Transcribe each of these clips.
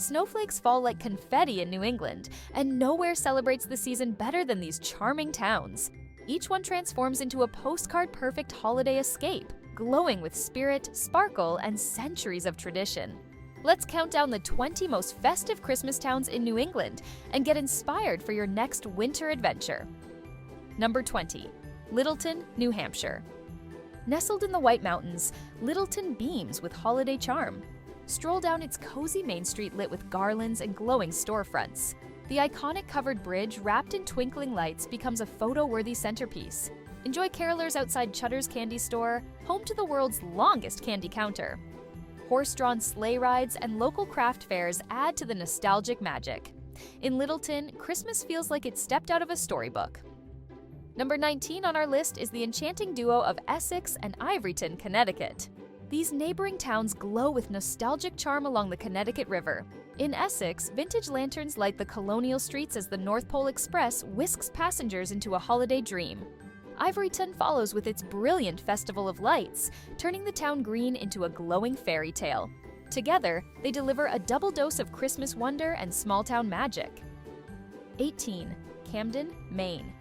Snowflakes fall like confetti in New England, and nowhere celebrates the season better than these charming towns. Each one transforms into a postcard-perfect holiday escape, glowing with spirit, sparkle, and centuries of tradition. Let's count down the 20 most festive Christmas towns in New England and get inspired for your next winter adventure. Number 20. Littleton, New Hampshire. Nestled in the White Mountains, Littleton beams with holiday charm. Stroll down its cozy main street lit with garlands and glowing storefronts. The iconic covered bridge wrapped in twinkling lights becomes a photo-worthy centerpiece. Enjoy carolers outside Chudder's Candy Store, home to the world's longest candy counter. Horse-drawn sleigh rides and local craft fairs add to the nostalgic magic. In Littleton, Christmas feels like it stepped out of a storybook. Number 19 on our list is the enchanting duo of Essex and Ivoryton, Connecticut. These neighboring towns glow with nostalgic charm along the Connecticut River. In Essex, vintage lanterns light the colonial streets as the North Pole Express whisks passengers into a holiday dream. Ivoryton follows with its brilliant festival of lights, turning the town green into a glowing fairy tale. Together, they deliver a double dose of Christmas wonder and small-town magic. 18. Camden, Maine.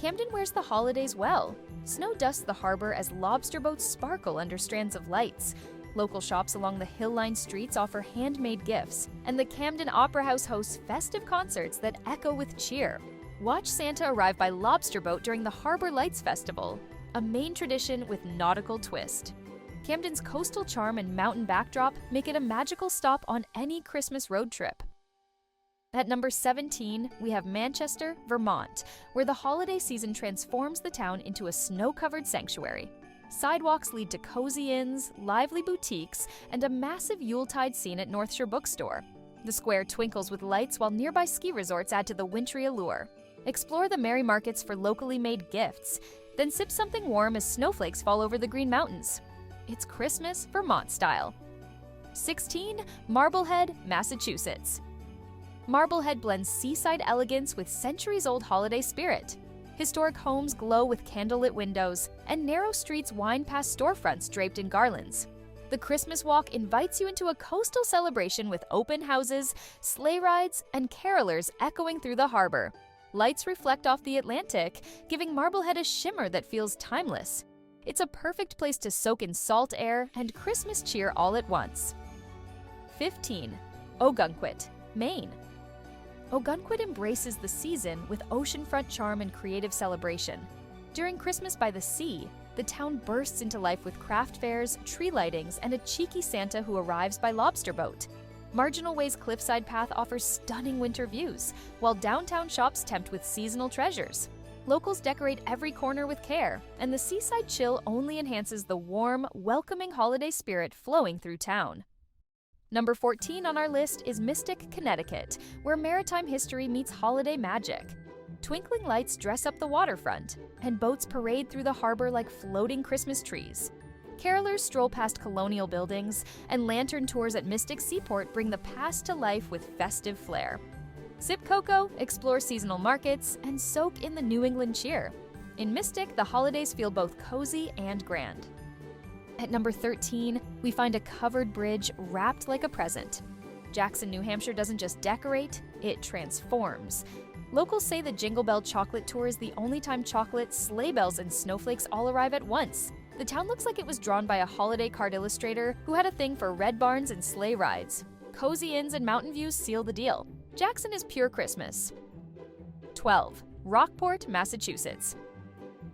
Camden wears the holidays well. Snow dusts the harbor as lobster boats sparkle under strands of lights. Local shops along the hill-lined streets offer handmade gifts, and the Camden Opera House hosts festive concerts that echo with cheer. Watch Santa arrive by lobster boat during the Harbor Lights Festival, a Maine tradition with nautical twist. Camden's coastal charm and mountain backdrop make it a magical stop on any Christmas road trip. At number 17, we have Manchester, Vermont, where the holiday season transforms the town into a snow-covered sanctuary. Sidewalks lead to cozy inns, lively boutiques, and a massive Yuletide scene at North Shore Bookstore. The square twinkles with lights while nearby ski resorts add to the wintry allure. Explore the merry markets for locally made gifts, then sip something warm as snowflakes fall over the Green Mountains. It's Christmas Vermont style. 16. Marblehead, Massachusetts. Marblehead blends seaside elegance with centuries-old holiday spirit. Historic homes glow with candlelit windows, and narrow streets wind past storefronts draped in garlands. The Christmas Walk invites you into a coastal celebration with open houses, sleigh rides, and carolers echoing through the harbor. Lights reflect off the Atlantic, giving Marblehead a shimmer that feels timeless. It's a perfect place to soak in salt air and Christmas cheer all at once. 15. Ogunquit, Maine. Ogunquit embraces the season with oceanfront charm and creative celebration. During Christmas by the Sea, the town bursts into life with craft fairs, tree lightings, and a cheeky Santa who arrives by lobster boat. Marginal Way's cliffside path offers stunning winter views, while downtown shops tempt with seasonal treasures. Locals decorate every corner with care, and the seaside chill only enhances the warm, welcoming holiday spirit flowing through town. Number 14 on our list is Mystic, Connecticut, where maritime history meets holiday magic. Twinkling lights dress up the waterfront, and boats parade through the harbor like floating Christmas trees. Carolers stroll past colonial buildings, and lantern tours at Mystic Seaport bring the past to life with festive flair. Sip cocoa, explore seasonal markets, and soak in the New England cheer. In Mystic, the holidays feel both cozy and grand. At number 13, we find a covered bridge wrapped like a present. Jackson, New Hampshire doesn't just decorate, it transforms. Locals say the Jingle Bell Chocolate Tour is the only time chocolate, sleigh bells, and snowflakes all arrive at once. The town looks like it was drawn by a holiday card illustrator who had a thing for red barns and sleigh rides. Cozy inns and mountain views seal the deal. Jackson is pure Christmas. 12. Rockport, Massachusetts.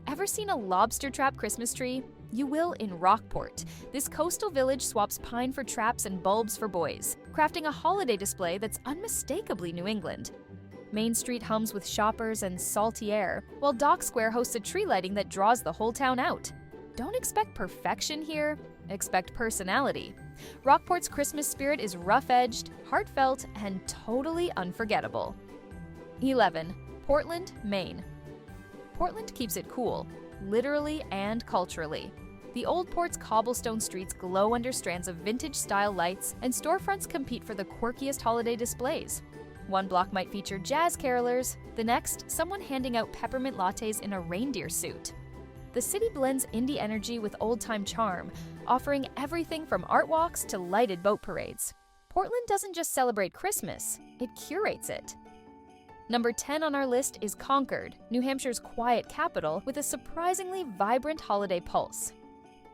Ever seen a lobster trap Christmas tree? You will in Rockport. This coastal village swaps pine for traps and bulbs for boys, crafting a holiday display that's unmistakably New England. Main Street hums with shoppers and salty air, while Dock Square hosts a tree lighting that draws the whole town out. Don't expect perfection here, expect personality. Rockport's Christmas spirit is rough-edged, heartfelt, and totally unforgettable. 11. Portland, Maine. Portland keeps it cool, literally and culturally. The Old Port's cobblestone streets glow under strands of vintage-style lights, and storefronts compete for the quirkiest holiday displays. One block might feature jazz carolers, the next, someone handing out peppermint lattes in a reindeer suit. The city blends indie energy with old-time charm, offering everything from art walks to lighted boat parades. Portland doesn't just celebrate Christmas, it curates it. Number 10 on our list is Concord, New Hampshire's quiet capital with a surprisingly vibrant holiday pulse.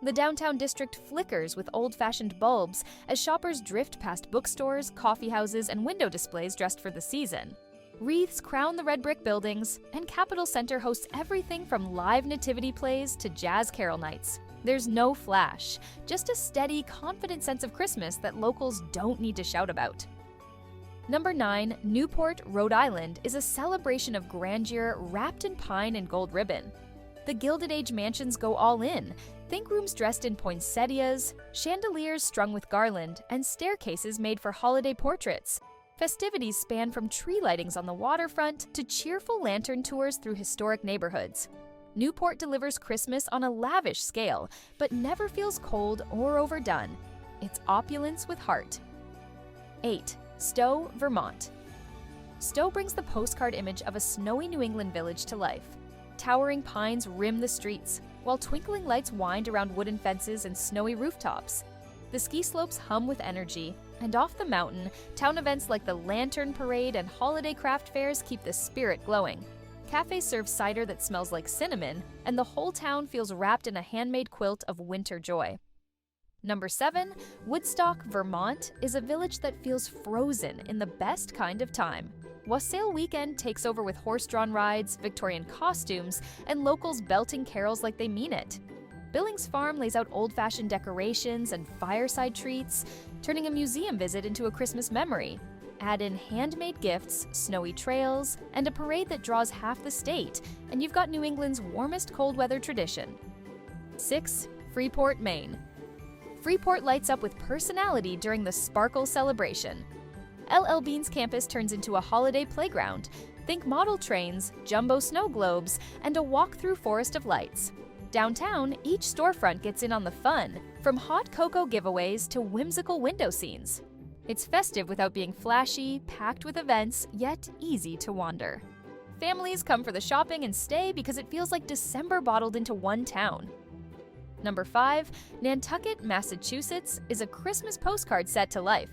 The downtown district flickers with old-fashioned bulbs as shoppers drift past bookstores, coffee houses, and window displays dressed for the season. Wreaths crown the red brick buildings, and Capitol Center hosts everything from live nativity plays to jazz carol nights. There's no flash, just a steady, confident sense of Christmas that locals don't need to shout about. Number 9, Newport, Rhode Island is a celebration of grandeur wrapped in pine and gold ribbon. The Gilded Age mansions go all in. Think rooms dressed in poinsettias, chandeliers strung with garland, and staircases made for holiday portraits. Festivities span from tree lightings on the waterfront to cheerful lantern tours through historic neighborhoods. Newport delivers Christmas on a lavish scale, but never feels cold or overdone. It's opulence with heart. 8. Stowe, Vermont. Stowe brings the postcard image of a snowy New England village to life. Towering pines rim the streets, while twinkling lights wind around wooden fences and snowy rooftops. The ski slopes hum with energy, and off the mountain, town events like the Lantern Parade and holiday craft fairs keep the spirit glowing. Cafes serve cider that smells like cinnamon, and the whole town feels wrapped in a handmade quilt of winter joy. Number 7, Woodstock, Vermont is a village that feels frozen in the best kind of time. Wassail Weekend takes over with horse-drawn rides, Victorian costumes, and locals belting carols like they mean it. Billings Farm lays out old-fashioned decorations and fireside treats, turning a museum visit into a Christmas memory. Add in handmade gifts, snowy trails, and a parade that draws half the state, and you've got New England's warmest cold weather tradition. 6. Freeport, Maine. Freeport lights up with personality during the Sparkle celebration. LL Bean's campus turns into a holiday playground. Think model trains, jumbo snow globes, and a walk-through forest of lights. Downtown, each storefront gets in on the fun, from hot cocoa giveaways to whimsical window scenes. It's festive without being flashy, packed with events, yet easy to wander. Families come for the shopping and stay because it feels like December bottled into one town. Number 5, Nantucket, Massachusetts is a Christmas postcard set to life.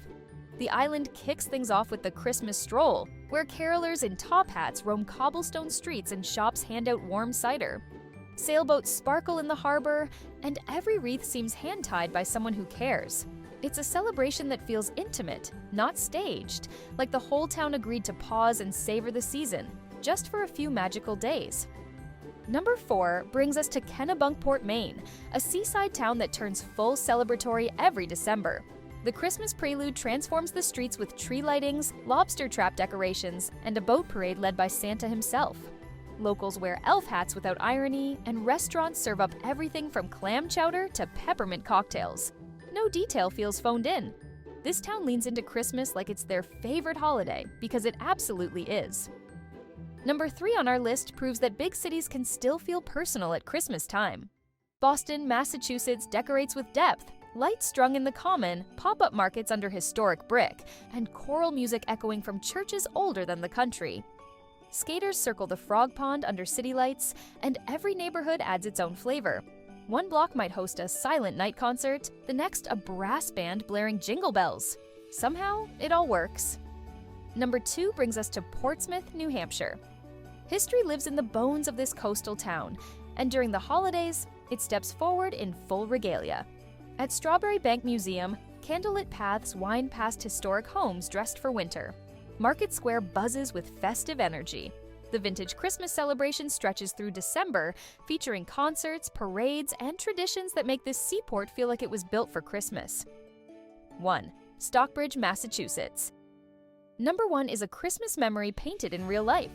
The island kicks things off with the Christmas stroll, where carolers in top hats roam cobblestone streets and shops hand out warm cider. Sailboats sparkle in the harbor, and every wreath seems hand-tied by someone who cares. It's a celebration that feels intimate, not staged, like the whole town agreed to pause and savor the season, just for a few magical days. Number 4 brings us to Kennebunkport, Maine, a seaside town that turns full celebratory every December. The Christmas prelude transforms the streets with tree lightings, lobster trap decorations, and a boat parade led by Santa himself. Locals wear elf hats without irony, and restaurants serve up everything from clam chowder to peppermint cocktails. No detail feels phoned in. This town leans into Christmas like it's their favorite holiday, because it absolutely is. Number 3 on our list proves that big cities can still feel personal at Christmas time. Boston, Massachusetts decorates with depth, lights strung in the common, pop-up markets under historic brick, and choral music echoing from churches older than the country. Skaters circle the frog pond under city lights, and every neighborhood adds its own flavor. One block might host a silent night concert, the next a brass band blaring jingle bells. Somehow, it all works. Number 2 brings us to Portsmouth, New Hampshire. History lives in the bones of this coastal town, and during the holidays, it steps forward in full regalia. At Strawberry Bank Museum, candlelit paths wind past historic homes dressed for winter. Market Square buzzes with festive energy. The vintage Christmas celebration stretches through December, featuring concerts, parades, and traditions that make this seaport feel like it was built for Christmas. 1. Stockbridge, Massachusetts. Number 1 is a Christmas memory painted in real life.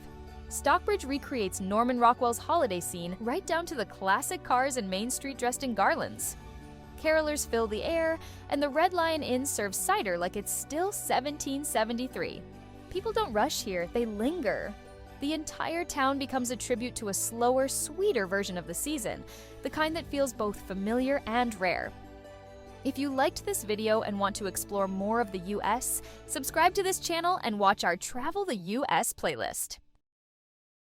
Stockbridge recreates Norman Rockwell's holiday scene right down to the classic cars and Main Street dressed in garlands. Carolers fill the air, and the Red Lion Inn serves cider like it's still 1773. People don't rush here, they linger. The entire town becomes a tribute to a slower, sweeter version of the season, the kind that feels both familiar and rare. If you liked this video and want to explore more of the US, subscribe to this channel and watch our Travel the US playlist.